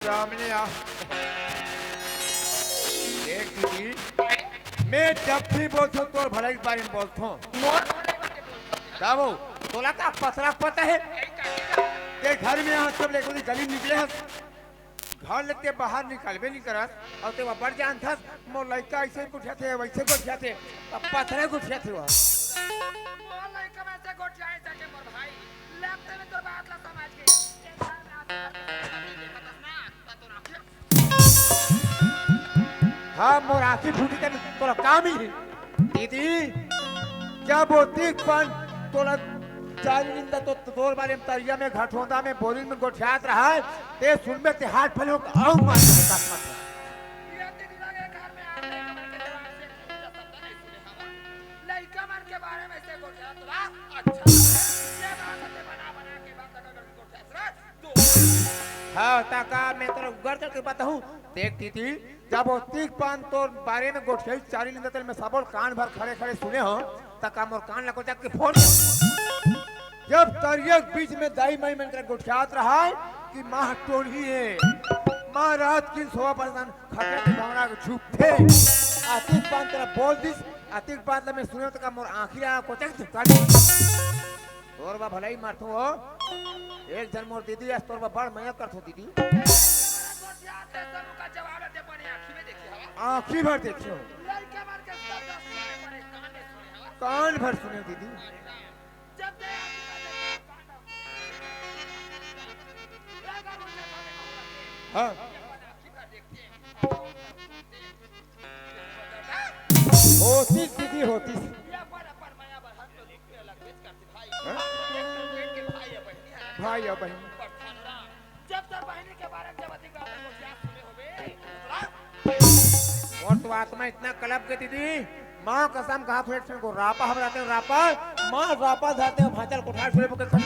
सामने आ। देख दीदी, मैं जब भी बोलता हूँ तो भलाई के बारे में बोलता हूँ। बाबू तोला का पसरा पता है के घर में यहाँ सब लेकर गली निकले हैं, घर लेते बाहर निकलबे नहीं करत और ते बड़ जान था मोर लड़का ऐसे गुठिया थे वैसे गुठिया थे अब पथरे गुठिया थे वहाँ मोर लड़का में से गुठिया सके मोर भाई लगते में तो बात ला समाज के हाँ मोर आँखी फूटी तेरे तोरा काम ही है दीदी जब वो तीख पन तोरा चारी निंदा तो तोर बारे में तरिया में घाटोंदा में बोरिंग में गोठियात रहा है ते सुन में ते हाथ फले हो आऊ मत मत ये दीदी लगे घर में आप लड़का मन के बारे में से गोठिया तो अच्छा ये बात से बना बना के बात कर गोठिया तो हाँ ताका मैं तेरा उगर करके बताऊं देख दीदी जब वो तीख पान तोर बारे में गोठिया चारी निंदा तेरे में सबोल कान भर खड़े खड़े सुने हो ताका मोर कान लगो जाके फोन जब तरिया के बीच में दाई माई मन कर गुठियात रहा है कि माँ टोली है माँ रात की सोवा परसान खटे के भवना को छुप थे आतिक पान तेरा बोल दिस आतिक पान मैं सुने तो का मोर आँखी आ कोचक चिपका दी तोर बा भलाई मारतो हो एक जन मोर दीदी आज तोर बा बड़ मया करतो दीदी गोठिया ते सब का जवाब दे पने आंखी में देखी हवा आँखी भर देखियो लड़का मन के सब सुने पने कान में सुने हवा कान भर सुने दीदी जब दे हाँ होती दीदी होती भाई या बहन जब तक बहनी के बारे में जब अधिक बात को क्या सुने होबे और तो आत्मा इतना कलब के दीदी माँ कसम कहा फेट से को रापा हम रहते हैं रापा माँ रापा जाते हैं भाचल कोठार छोड़े पकड़ खस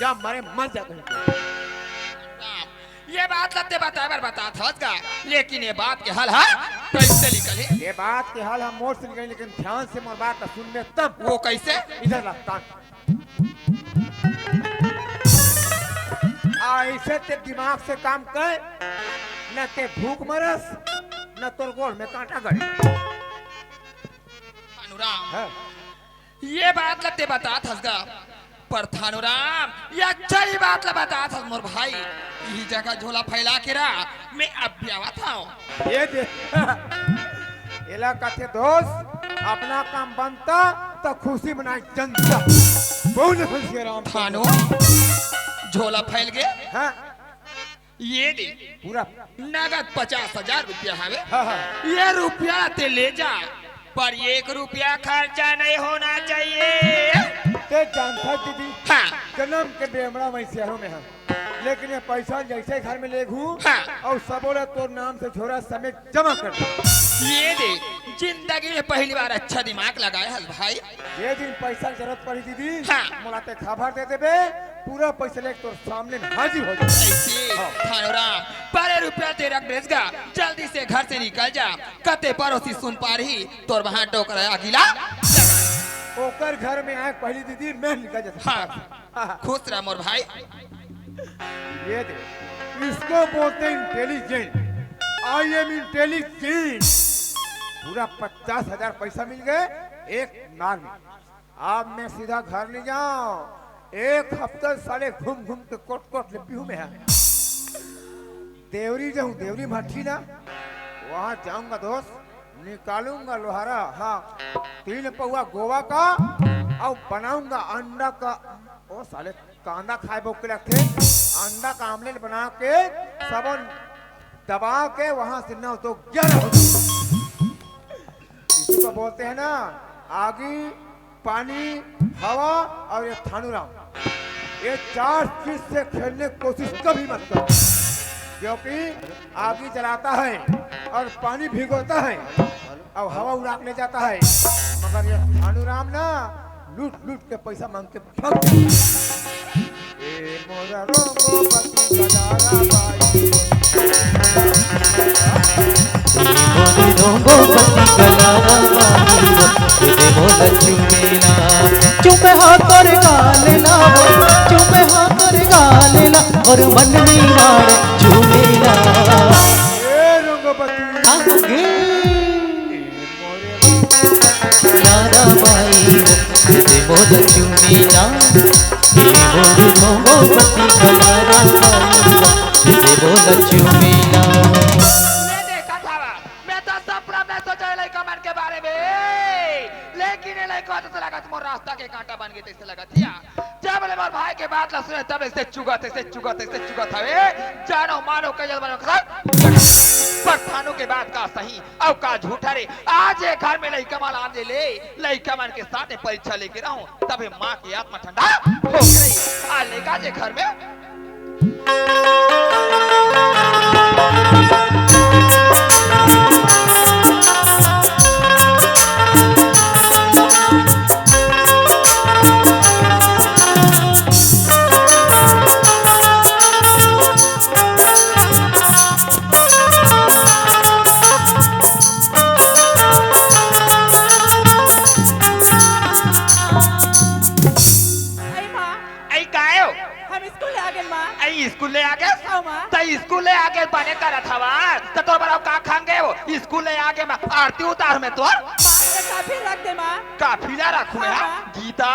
जब मरे मर जाते हैं ये बात लगते बता था का लेकिन ये बात के हल है कैसे निकले ये बात के हाल हम मोड़ से निकले लेकिन ध्यान से मोर बात सुन में तब वो कैसे इधर लगता ऐसे ते दिमाग से काम कर न ते भूख मरस न तोर गोल में कांटा गड़े अनुराम है ये बात लगते बता था पर थानुराम ये अच्छा ही बात ला बता था मोर भाई यही जगह झोला फैला के रहा मैं अब भी आवा था ये दे इलाका थे दोस्त अपना काम बनता तो खुशी मनाई जनता बहुत खुशी राम थानो झोला फैल गए हाँ ये दे पूरा नगद 50,000 रुपया है हाँ हाँ ये रुपया ते ले जा पर 1 रुपया खर्चा नहीं होना चाहिए ते जानता दीदी हाँ जन्म के बेमड़ा मैं शहरों में है लेकिन ये पैसा जैसे घर में ले घूं हाँ। और सबोला तोर नाम से छोरा समेत जमा कर दे ये दे जिंदगी में पहली बार अच्छा दिमाग लगाया है भाई ये दिन पैसा की जरूरत पड़ी दीदी हाँ। मुलाते खबर दे देबे पूरा पैसा लेके तोर सामने में हाजिर हो जाए ऐसे थानोराम 12 रुपया ते रख देगा जल्दी से घर से निकल जा कते पड़ोसी सुन पा रही तोर वहां टोकरा अगिला ओकर घर में आए पहली दीदी मैं निकल जाता हाँ खुश रह मोर भाई ये दे इसको बोलते इंटेलिजेंट आई एम इंटेलिजेंट पूरा 50,000 पैसा मिल गए एक नार में अब मैं सीधा घर नहीं जाऊं एक हफ्ता साले घूम घूम के कोट कोट लिपी हूँ मैं देवरी जाऊं देवरी भट्टी ना वहां जाऊंगा दोस्त निकालूंगा लोहारा हाँ 3 पौवा गोवा का और बनाऊंगा अंडा का ओ साले कांदा खाए बोके लगते अंडा का आमलेट बना के सबन दबा के वहां से 9 तो 11 हो इसको बोलते हैं ना आगी पानी हवा और ये थानुराम ये 4 चीज से खेलने की कोशिश कभी मत करो क्योंकि आगी जलाता है और पानी भिगोता है और हवा उड़ा ले जाता है मगर ये थानुराम ना लूट लूट के पैसा मांग के भाग ए मोरा रोगो पति गदारा बाई मोरे रोगो पति गदारा बाई दे मोला चुमेला चुमे हाथ पर गाल ला चुमे हाथ पर गाल ला और मन में मार झूमेला ए रंगपति आगे मोरे यारा माई दे मोर चुमेला हे मोर रंगपति कलारा माई दे मोर चुमेला मैं देखा था मैं तो सपना में सोचा लड़का मन के बारे में लेकिन ये लड़का तो लगा तुम रास्ता के कांटा बन गए तो लगा थिया जब बोले मोर भाई के बात ला सुने तब इससे चुगत हवे जानो मानो कजल बनो खा पर थानों के बाद का सही अब का झूठा रे आज ये घर में लड़का माल आने ले लड़का मन के साथ में परीक्षा लेके रहूं तबे मां की आत्मा ठंडा हो गई आ लेगा जे घर में स्कूल ले आगे बने का रथवा तो तो बड़ा का खांगे वो स्कूल ले आगे में आरती उतार में तो काफी रख दे माँ काफिला रखू है गीता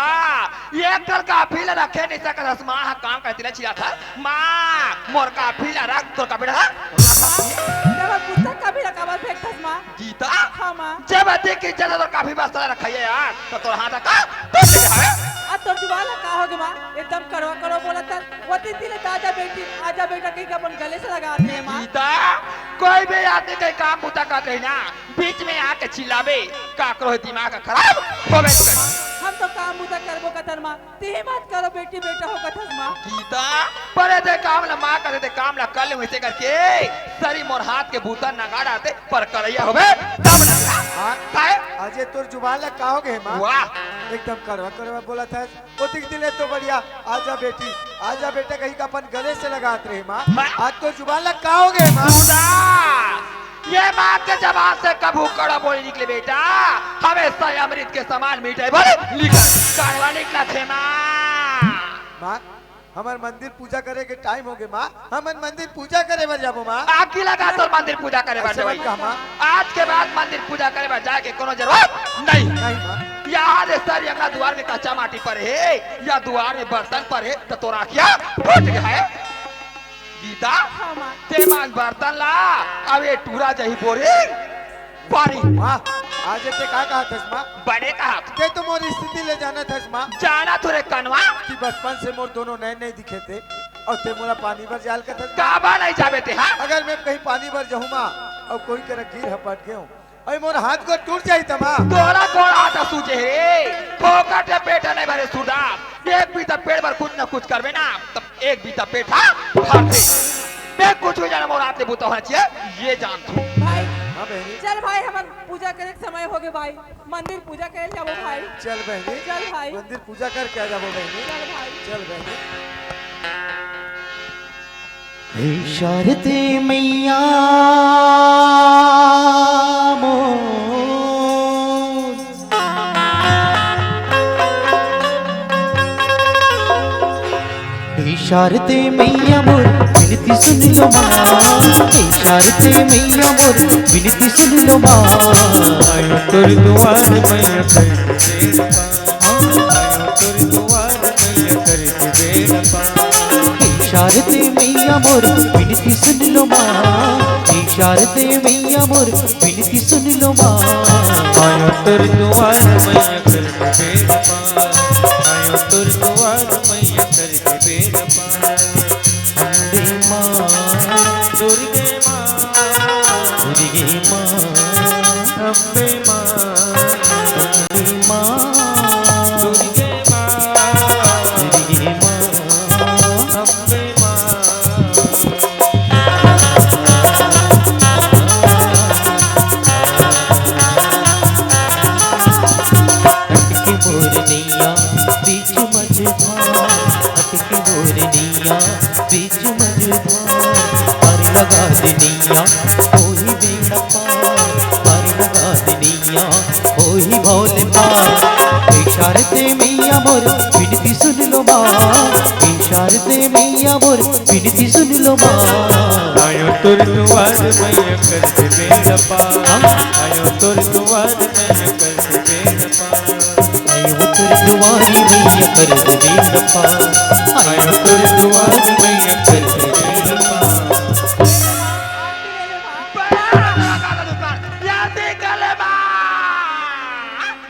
ये कल काफिला रखे नहीं सकता माँ काम करती ना चिया था माँ मोर काफिला रख तो काफिला पुस्तक काफिला कवर फेंक थस माँ गीता हाँ माँ जब अधिक की जगह तो काफी बस्ता रखाइए यार तो तो हाथ का तो है आ तोर जुबान का होगे माँ एकदम करो बोला था वो तीन ताजा बेटी आजा बेटा कहीं अपन गले से लगाते हैं माँ गीता कोई भी आदमी कहीं काम बुता करते है ना बीच में आके चिल्लावे काकरो दिमाग खराब हो गए हम तो काम बुता करबो कतन माँ ते मत करो बेटी बेटा हो कथस माँ गीता परे दे काम ला माँ करे दे काम ला कर ले वैसे करके सरी मोर हाथ के बूता नगाड़ आते पर करैया होवे तब ना हां काहे अजय तोर जुबान ला का होगे मां वाह एकदम करवा बोला था ओतिक दिले तो बढ़िया आजा बेटी आजा बेटा कहीं का अपन गले से लगात रहे मां आज तो जुबान ला का होगे मां ये माँ के जबान से कभू कड़ा बोली निकले बेटा हमेशा अमृत के समान मीठे बोले निकल कड़वा निकला थे माँ हमार मंदिर पूजा करे के टाइम हो गए माँ हमन मंदिर पूजा करे बर जाबो माँ आखी लगा तो मंदिर पूजा करे बर भाई आज के बाद मंदिर पूजा करे बर जाके कोनो जरूरत नहीं नहीं माँ यहाँ दे सर यंगा द्वार में कच्चा माटी पर है या द्वार में बर्तन पर है तो तोरा क्या फूट गया है गीता ते मान बर्तन ला अब ये टूरा जही बोरे पानी माँ आज ते का कहा थस माँ बड़े कहा ते तो मोर स्थिति ले जाना थस माँ जाना तुरे कनवा कि बचपन से मोर दोनों नए नए दिखे थे और ते मोला पानी भर जाल का थस काबा नहीं जाबे थे हाँ अगर मैं कहीं पानी भर जाऊँ माँ और कोई कर गिर हपट गए अरे मोर हाथ को टूट जाई था माँ तोरा कोड़ा आता सूझे रे फोकट पेटा नहीं भरे सुधा एक बीता पेट पर कुछ न कुछ करवे ना तब एक बीता पेट हाँ फाटे मैं कुछ हो जाना मोर आपने बुता होना चाहिए ये जान तू भाई हाँ बहनी चल भाई हम पूजा करे के समय हो गए भाई मंदिर पूजा करे जाबो भाई चल बहनी चल भाई मंदिर पूजा कर क्या जाबो बहनी चल भाई चल बहनी शरते मैया इशारते मैया मोर विनती सुन लो माँ इशारते मैया मोर विनती सुन लो माँ आयो तोर दुआर मैया कर दे आयो तोर दुआर मैया कर दे इशारते मैया मोर विनती सुन लो माँ इशारते मैया मोर विनती सुन लो माँ आयो तोर दुआर मैया कर दे आयो तोर दुआर मैया कर दे अम्बे माँ दुर्गे माँ दुर्गे माँ अम्बे माँ अम्बे माँ दुर्गे माँ दुर्गे माँ अम्बे माँ अटकी मोरनिया बीच मझधार अटकी मोरनिया बीच मझधार पार लगा देनिया ओही बेड़ा पार लगा देनिया ओही भौल पार इशारते मैया मोर विनती सुन लो माँ इशारते मैया मोर विनती मैया कर दे बेड़ा पार आयो तोर दुआर मैया कर दे बेड़ा पार आयो तोर दुआरी मैया कर दे बेड़ा पार आयो तोर दुआर मैया कर दे बेड़ा पार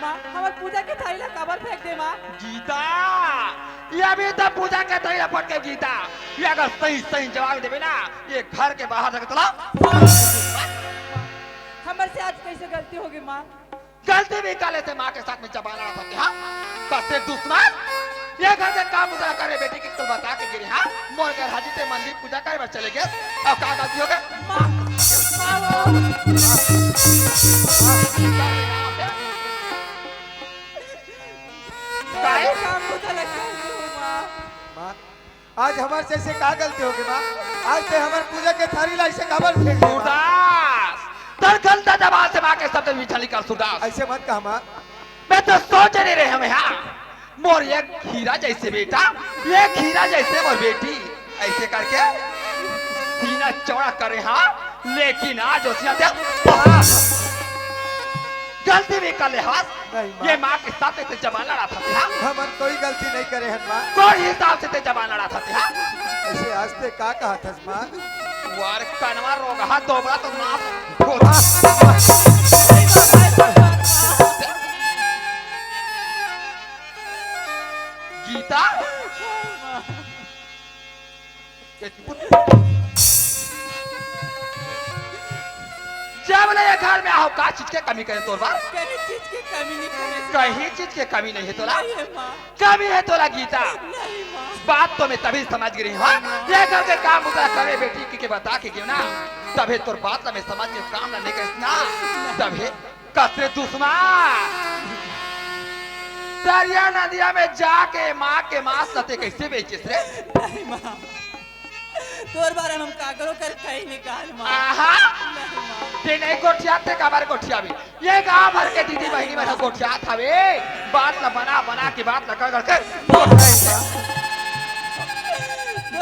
माँ हमार पूजा के थाली ला कबर फेंक दे माँ। गीता ये अभी तो पूजा के तैयार पड़ के गीता ये अगर सही सही जवाब देवे ना ये घर के बाहर रख चला हमारे से आज कैसे गलती होगी माँ? गलती भी काले से माँ के साथ में जबाना रहा था हाँ कसते दुश्मन ये घर से काम उतरा करे बेटी की तो बता के गिरी हाँ मोर घर हाजी से मंदिर पूजा करे बस चले गए अब क्या गलती हो गई माँ काहे? काम मुझे लगता है माँ। माँ आज हमारे से ऐसे का गलती होगी माँ? आज से हमारे पूजा के थाली ला ऐसे खबर फेंक दी माँ। सुदास तर गलता जबान से माँ के शब्द विचली कर सुदास ऐसे मत कहा माँ। मैं तो सोच नहीं रहे हमें हाँ मोर ये खीरा जैसे बेटा ये खीरा जैसे मोर बेटी ऐसे करके सीना चौड़ा करे हाँ लेकिन आज उसने गलती भी कर ले हाँ नहीं माँ। ये माँ के साथ में जबान लड़ा था हाँ हम कोई गलती नहीं करे हैं माँ। कोई हिसाब से ते जबान लड़ा था हाँ ऐसे आज से का कहा था माँ? वार कनवा रोग हाथ दोबरा तो नाप गीता जब ले घर में आओ का चीज के कमी करे तोर बार कहीं चीज की कमी नहीं करे कहीं चीज के कमी नहीं है तोला नहीं है माँ। कमी है तोला गीता नहीं माँ। बात तो मैं तभी समझ गई हूँ ये घर के काम उतना करे बेटी के बता के क्यों ना तभी तोर बात ला मैं समझ के काम ना नहीं करे ना तभी कसरे दुश्मन दरिया नदिया में जाके माँ के मांस लते कैसे बेचिस रे नहीं माँ। तोर बारे में हम का करो कर कहीं निकाल माँ। आहा नहीं माँ। ते नहीं गोठिया थे कबार गोठिया भी ये गांव भर के दीदी बहनी में गोठिया था वे बात ला बना बना के बात ला कर कर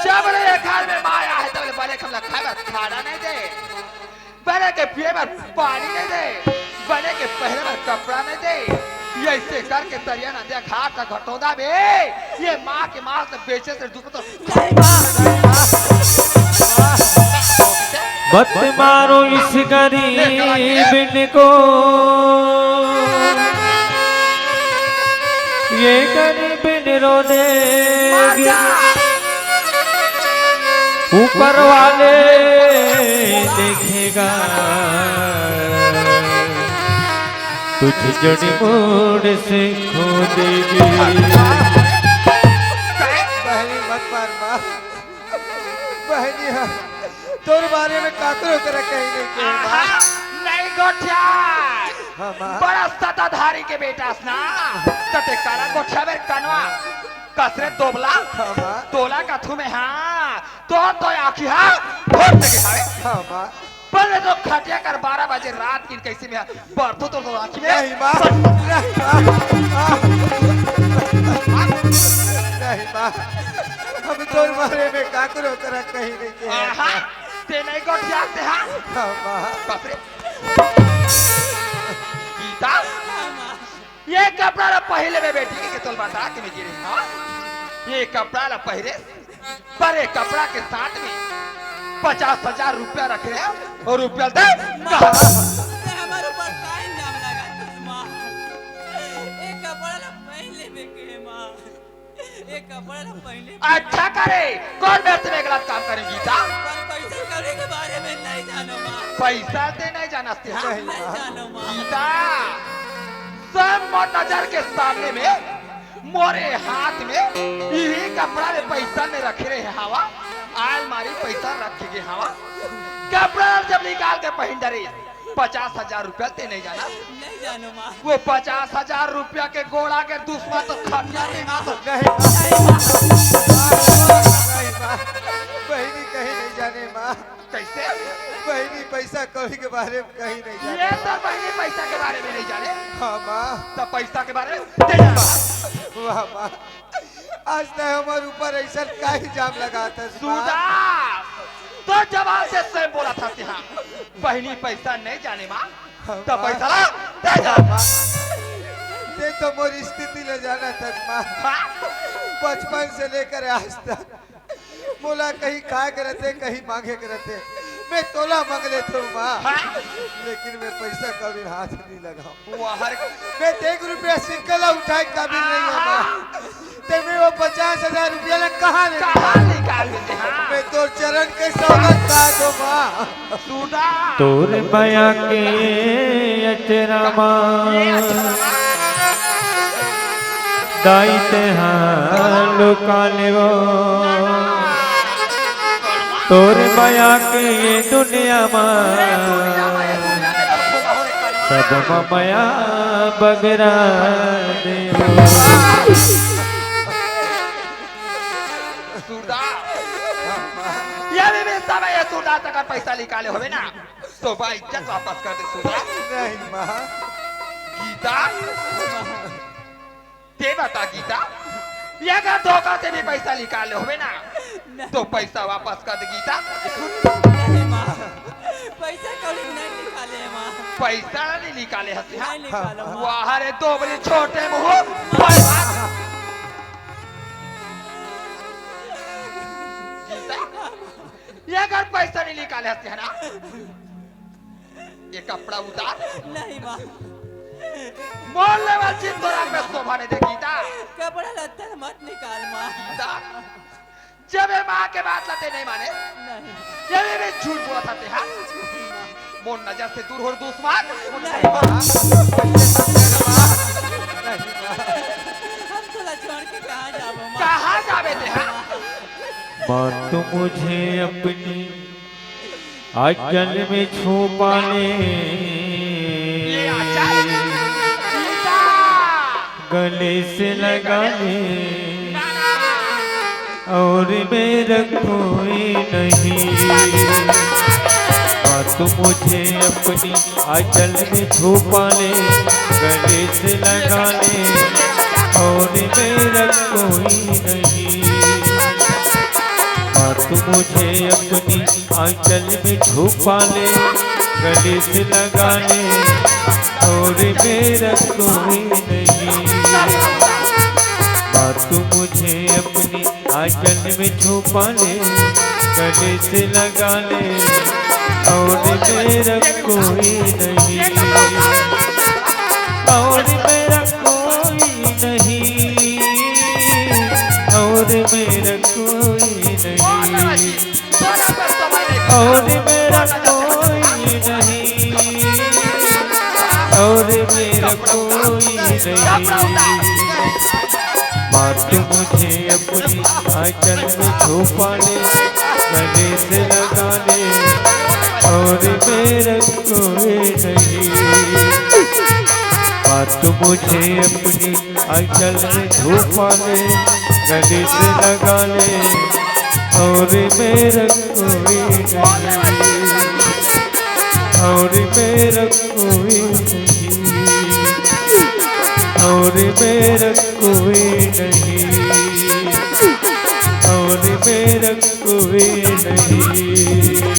जब ले घर में माया है तब बड़े कमला खाए खाना नहीं दे बड़े के पिए में पानी नहीं दे बड़े के पहले में कपड़ा नहीं दे ये ऐसे करके तरिया ना दे घाट का घटोदा बे ये माँ के माँ से बेचे से दूसरे तो नहीं माँ। मत मारो इस गरीब को ये गरीब रो देगी ऊपर वाले देखेगा तुझ जड़ी मोड़ से खो देगी बहनी मत मार माँ। बहनी हाँ, तोर बारे में काकरो करे कहीं नहीं के माँ। नहीं गोठिया हाँ माँ। बड़ा सताधारी के बेटा ना तते काला गोठिया में कनवा कसरे दोबला हाँ माँ। तोला का थुमे हाँ तो आखी हाँ फोड़ के खावे हाँ माँ। पहले तो खटिया कर 12 बजे रात की कैसे में बरतो तो आखी में नहीं माँ। नहीं माँ। नहीं माँ। हम तोर बारे में काकरो करे कहीं नहीं के आहा ते नहीं गोठिया से हाँ हाँ माँ। कसरे गीता ये कपड़ा ला पहले में बेटी के तोल बता के मैं गिरे हाँ ये कपड़ा ला पहले पर ये कपड़ा के साथ में 50,000 रुपया रख रहे हैं और रुपया दे कहाँ? ते हमारे ऊपर का इल्जाम लगाती माँ। एक कपड़ा ला पहले बेके माँ। एक कपड़ा ला पहले अच्छा करे कौन मेरे से गलत काम करे गीता पर पैसे कौड़ी के बारे में नहीं जानो माँ। पैसा दे नहीं जानते हाँ नहीं नहीं माँ। जानो माँ। गीता सब नजर के सामने में मोरे हाथ में यही कपड़ा में पैसा में रखे रहे हवा अलमारी पैसा रखेगे हवा कपड़ा जब निकाल के पहन डरे 50,000 रुपया ते नहीं जाना नहीं जानो माँ। वो 50,000 रुपया के गोड़ा के दुश्मन तो खटिया में ना तो नहीं माँ। नहीं माँ। बहनी कहीं नहीं जाने माँ। कैसे बहनी पैसा कौड़ी के बारे में कहीं नहीं जाने। ये तो बहनी पैसा के बारे में नहीं जाने हाँ माँ। तो पैसा के बारे में दे जाना वाह माँ। आज तक हमारे ऊपर ऐसा का इल्जाम लगा था माँ। सुदा तो जवान से स्वयं बोला था कि हाँ बहनी पैसा नहीं जाने माँ तो पैसा ला दे जा माँ। ते तो मोरी स्थिति ले जाना था माँ, हाँ? बचपन से लेकर आज तक मोला कहीं खाए के रहते कहीं मांगे के रहते, मैं तोला मांग लेता हूँ माँ, हाँ? लेकिन मैं पैसा कभी हाथ नहीं लगाऊं। वो हर मैं 1 रुपया सिक्का उठाए काबिल नहीं है माँ, ते मैं वो 50,000 रुपया ले कहाँ ले कहाँ निकाल देते हाँ? मैं तो चरण के सौगत का दो माँ। सुना तोर बया के अचरमा दाइते हालो कालेवो तोर बया के ये दुनिया सब मया बगरा देवो सुधा ये भी समय ये सुधा तक पैसा निकाले होवे ना तो भाई इज्जत वापस कर दे सुधा। नहीं माँ, गीता ते बता गीता ये अगर धोखा से भी पैसा निकाले होवे ना तो पैसा वापस कर दे गीता। नहीं माँ, पैसा कौड़ी नहीं निकाले माँ, पैसा नहीं निकाले हसी हाँ? नहीं निकालो माँ। वाह रे दो बड़े छोटे मुंह पैसा गीता ये अगर पैसा नहीं निकाले हसी है ना ये कपड़ा उतार नहीं माँ, मोहल्ले वाली चिंतोरा में शोभा नहीं दे गीता। कपड़ा लत्ता मत निकाल माँ। गीता जब ये माँ के बात लाते नहीं माने नहीं ये भी झूठ बोला था ते हाँ? मोर नजर से दूर हो दुश्मन हम तोला छोड़ के कहाँ जाबो माँ? कहाँ जावे थे हाँ? माँ तू मुझे अपनी आंचल में छुपा ये आचार ले गीता गले से लगा ले और मेरा कोई नहीं माँ तू मुझे अपनी आंचल में छुपा ले गले से लगा ले और मेरा कोई नहीं माँ तू मुझे अपनी आंचल में छुपा ले गले से लगा ले और मेरा कोई नहीं माँ तू मुझे अपनी आंचल में छुपा ले गले से लगा ले और मेरा कोई नहीं और मेरा कोई नहीं और मेरा कोई नहीं और मेरा कोई नहीं और मेरा कोई नहीं माँ तू मुझे अपनी आंचल में छुपा ले गले से लगा ले और मेरा कोई नहीं माँ तू मुझे अपनी आंचल में छुपा ले गले से लगा ले और मेरा कोई नहीं और मेरा कोई नहीं और मेरा कोई नहीं और मेरा कोई नहीं।